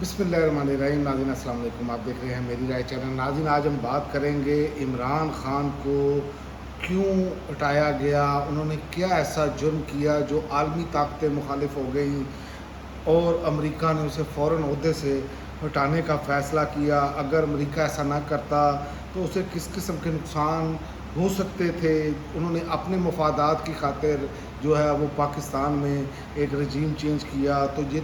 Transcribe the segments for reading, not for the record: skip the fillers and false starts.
बिस्मिल्लाहिर्रहमानिर्रहीम। नाज़रीन अस्सलाम वालेकुम। आप देख रहे हैं मेरी राय चैनल। नाज़रीन आज हम बात करेंगे इमरान खान को क्यों हटाया गया, उन्होंने क्या ऐसा जुर्म किया जो आलमी ताकतें मुखालिफ हो गई और अमेरिका ने उसे फ़ौरन ओहदे से हटाने का फ़ैसला किया। अगर अमेरिका ऐसा ना करता तो उसे किस किस्म के नुकसान हो सकते थे। उन्होंने अपने मफादात की खातिर जो है वो पाकिस्तान में एक रजीम चेंज किया। तो ये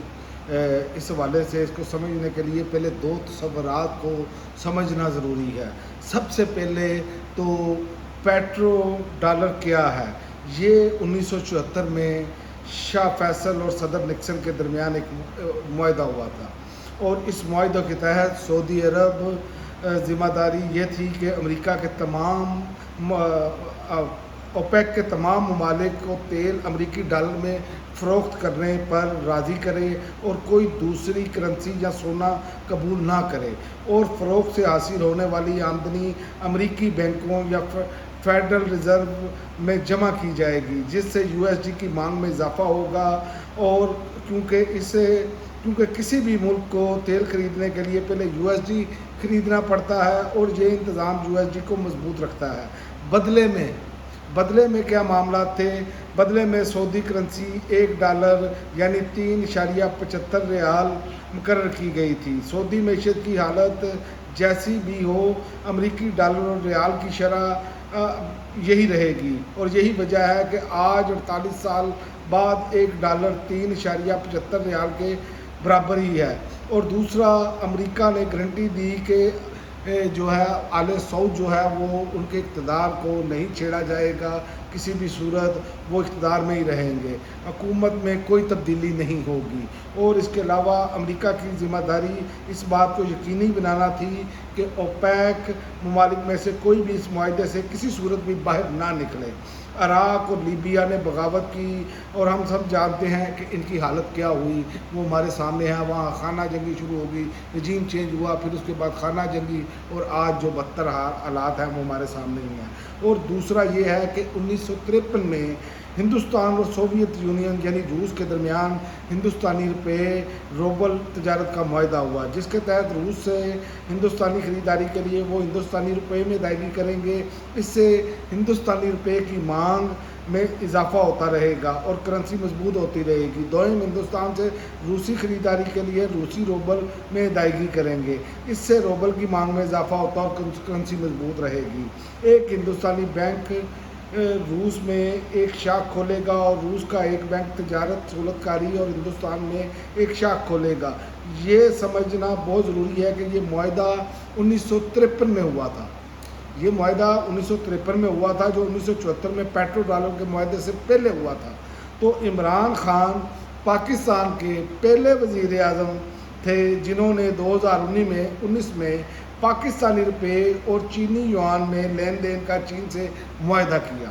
इस हवाले से इसको समझने के लिए पहले दो तस्वुरात को समझना ज़रूरी है। सबसे पहले तो पेट्रो डॉलर क्या है। ये 1974 में शाह फैसल और सदर निक्सन के दरमियान एक मुआहदा हुआ था और इस मुआहदे के तहत सऊदी अरब ज़िम्मेदारी ये थी कि अमेरिका के तमाम ओपेक के तमाम ममालिक को तेल अमेरिकी डॉलर में फ़रोख्त करने पर राज़ी करे और कोई दूसरी करेंसी या सोना कबूल ना करे और फ़रोख्त से हासिल होने वाली आमदनी अमेरिकी बैंकों या फेडरल रिज़र्व में जमा की जाएगी, जिससे यूएसडी की मांग में इजाफ़ा होगा। और क्योंकि किसी भी मुल्क को तेल ख़रीदने के लिए पहले यूएसडी ख़रीदना पड़ता है और ये इंतज़ाम यूएसडी को मजबूत रखता है। बदले में क्या मामला थे। बदले में सऊदी करेंसी $1 यानी 3.75 रियाल मुकर्रर की गई थी। सऊदी मईशत की हालत जैसी भी हो, अमेरिकी डॉलर और रियाल की शरह यही रहेगी और यही वजह है कि आज 48 साल बाद $1 3.75 रियाल के बराबर ही है। और दूसरा, अमेरिका ने गारंटी दी कि जो है आले सऊद जो है वो उनके इक़्तिदार को नहीं छेड़ा जाएगा, किसी भी सूरत वो इक़्तिदार में ही रहेंगे, हुकूमत में कोई तब्दीली नहीं होगी। और इसके अलावा अमेरिका की ज़िम्मेदारी इस बात को यकीनी बनाना थी कि ओपेक ममालिक में से कोई भी इस मुआहदे से किसी सूरत भी बाहर ना निकले। इराक़ और लीबिया ने बगावत की और हम सब जानते हैं कि इनकी हालत क्या हुई, वो हमारे सामने है। वहाँ खाना जंगी शुरू हो गई, रजीम चेंज हुआ, फिर उसके बाद खाना जंगी और आज जो बदतर हालात हैं वो हमारे सामने ही हैं। और दूसरा ये है कि 1953 में हिंदुस्तान और सोवियत यूनियन यानी रूस के दरमियान हिंदुस्तानी रुपये रूबल तजारत का मुआहदा हुआ, जिसके तहत रूस से हिंदुस्तानी ख़रीदारी के लिए वो हिंदुस्तानी रुपये में अदायगी करेंगे। इससे हिंदुस्तानी रुपये की मांग में इजाफ़ा होता रहेगा और करेंसी मजबूत होती रहेगी। दोनों हिंदुस्तान से रूसी ख़रीदारी के लिए रूसी रूबल में अदायगी करेंगे। इससे रूबल की मांग में इजाफ़ा होता और करेंसी मजबूत रहेगी। एक हिंदुस्तानी बैंक रूस में एक शाख खोलेगा और रूस का एक बैंक तजारत सहूलतकारी और हिंदुस्तान में एक शाख खोलेगा। ये समझना बहुत ज़रूरी है कि ये मुआहदा 1953 में हुआ था। ये मुआहदा 1953 में हुआ था, जो 1974 में पेट्रो डॉलर के मुआहदे से पहले हुआ था। तो इमरान खान पाकिस्तान के पहले वज़ीर आज़म थे जिन्होंने 2019 में पाकिस्तानी रुपये और चीनी युआन में लेन देन का चीन से मुआहदा किया।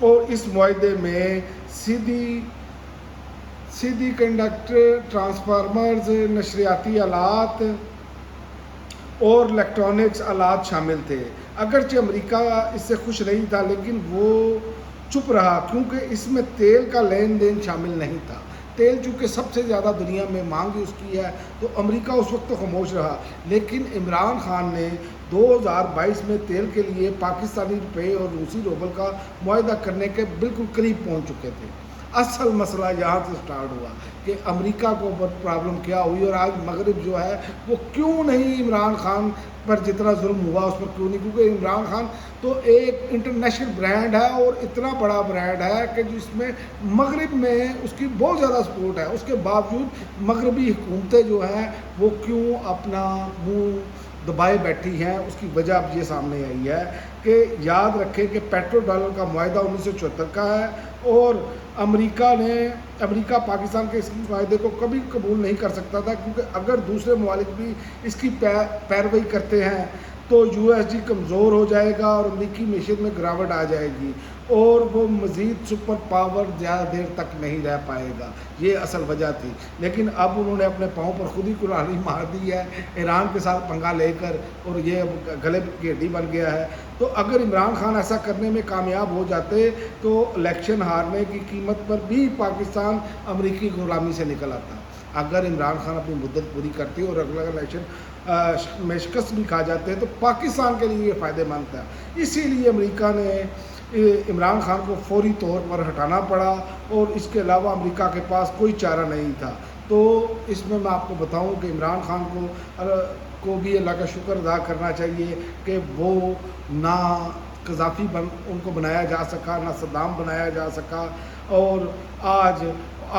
और इस मुआहदे में सीधी कंडक्टर, ट्रांसफार्मर्स, नशरियाती आलात और इलेक्ट्रॉनिक्स आलात शामिल थे। अगरचे अमेरिका इससे खुश नहीं था, लेकिन वो चुप रहा क्योंकि इसमें तेल का लेन देन शामिल नहीं था। तेल चूँकि सबसे ज़्यादा दुनिया में मांग उसकी है, तो अमेरिका उस वक्त तो खामोश रहा। लेकिन इमरान खान ने 2022 में तेल के लिए पाकिस्तानी रुपये और रूसी रूबल का मुआहदा करने के बिल्कुल करीब पहुंच चुके थे। असल मसला यहाँ से स्टार्ट हुआ कि अमेरिका को प्रॉब्लम क्या हुई और आज मगरिब जो है वो क्यों नहीं इमरान खान पर जितना जुल्म हुआ उस पर क्यों नहीं, क्योंकि इमरान खान तो एक इंटरनेशनल ब्रांड है और इतना बड़ा ब्रांड है कि जिसमें मगरिब में उसकी बहुत ज़्यादा सपोर्ट है। उसके बावजूद मगरबी हुकूमतें जो हैं वो क्यों अपना मुँह दबाए बैठी हैं, उसकी वजह अब ये सामने आई है कि याद रखें कि पेट्रो डॉलर का मुआहदा 1974 का है और अमेरिका पाकिस्तान के इस मुआहदे को कभी कबूल नहीं कर सकता था, क्योंकि अगर दूसरे ममालिक भी इसकी पैरवी करते हैं तो यूएसडी कमज़ोर हो जाएगा और अमेरिकी मईशत में गिरावट आ जाएगी और वो मज़ीद सुपर पावर ज़्यादा देर तक नहीं रह पाएगा। ये असल वजह थी। लेकिन अब उन्होंने अपने पाँव पर खुद ही कुल्हाड़ी मार दी है ईरान के साथ पंगा लेकर, और ये अब गले की हड्डी बन गया है। तो अगर इमरान खान ऐसा करने में कामयाब हो जाते तो इलेक्शन हारने की कीमत पर भी पाकिस्तान अमेरिकी गुलामी से निकल आता। اگر عمران خان اپنی مدت پوری کرتے اور اگلا الیکشن میں شکست بھی کھا جاتے ہیں تو پاکستان کے لیے یہ فائدہ مند ہے. اسی لیے امریکہ نے عمران خان کو فوری طور پر ہٹانا پڑا اور اس کے علاوہ امریکہ کے پاس کوئی چارہ نہیں تھا. تو اس میں آپ کو بتاؤں کہ عمران خان کو بھی اللہ کا شکر ادا کرنا چاہیے کہ وہ نہ قذافی ان کو بنایا جا سکا، نہ صدام بنایا جا سکا، اور آج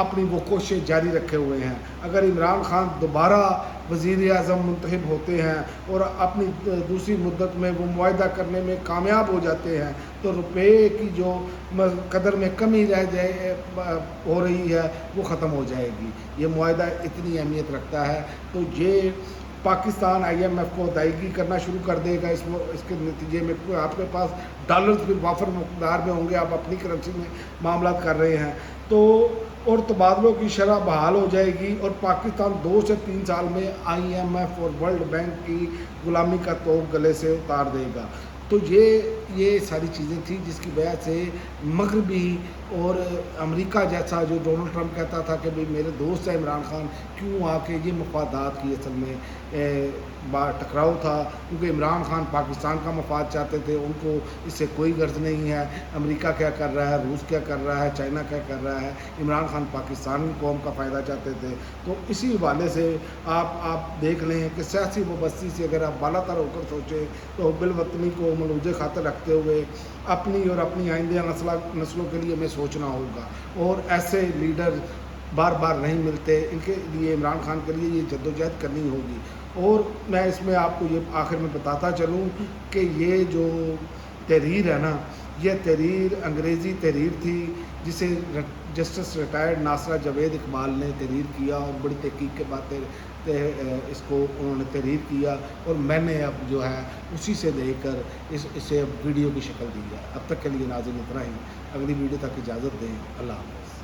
اپنی وہ کوشش جاری رکھے ہوئے ہیں. اگر عمران خان دوبارہ وزیر اعظم منتخب ہوتے ہیں اور اپنی دوسری مدت میں وہ معاہدہ کرنے میں کامیاب ہو جاتے ہیں تو روپے کی جو قدر میں کمی ہو رہی ہے وہ ختم ہو جائے گی. یہ معاہدہ اتنی اہمیت رکھتا ہے. تو یہ پاکستان IMF کو ادائیگی کرنا شروع کر دے گا. اس کے نتیجے میں آپ کے پاس ڈالرز بھی وافر مقدار میں ہوں گے، آپ اپنی کرنسی میں معاملات کر رہے ہیں تو، اور تبادلوں کی شرح بحال ہو جائے گی اور پاکستان 2 سے 3 سال میں IMF اور ورلڈ بینک کی غلامی کا توق گلے سے اتار دے گا. تو یہ ساری چیزیں تھیں جس کی وجہ سے مغربی اور امریکہ جیسا جو ڈونلڈ ٹرمپ کہتا تھا کہ بھئی میرے دوست ہے عمران خان، کیوں آ کے یہ مفادات کی اصل میں ٹکراؤ تھا، کیونکہ عمران خان پاکستان کا مفاد چاہتے تھے. ان کو اس سے کوئی غرض نہیں ہے امریکہ کیا کر رہا ہے، روس کیا کر رہا ہے، چائنا کیا کر رہا ہے. عمران خان پاکستانی قوم کا فائدہ چاہتے تھے. تو اسی حوالے سے آپ دیکھ لیں کہ سیاسی وابستی سے اگر آپ بالا تر ہو کر سوچیں تو بالوطنی کو ملوث خاطر رکھتے ہوئے اپنی اور اپنی آئندہ نسلوں کے لیے ہمیں سوچنا ہوگا. اور ایسے لیڈر بار بار نہیں ملتے، ان کے لیے عمران خان کے لیے یہ جدوجہد کرنی ہوگی. اور میں اس میں آپ کو یہ آخر میں بتاتا چلوں کہ یہ جو تحریر ہے نا، یہ تحریر انگریزی تحریر تھی جسے جسٹس ریٹائرڈ ناصرہ جاوید اقبال نے تحریر کیا اور بڑی تحقیق کے بعد اس کو انہوں نے تحریر کیا، اور میں نے اب جو ہے اسی سے لے کر اسے اب ویڈیو کی شکل دی ہے. اب تک کے لیے ناظرین اتنا ہی. اگلی ویڈیو تک اجازت دیں. اللہ حافظ.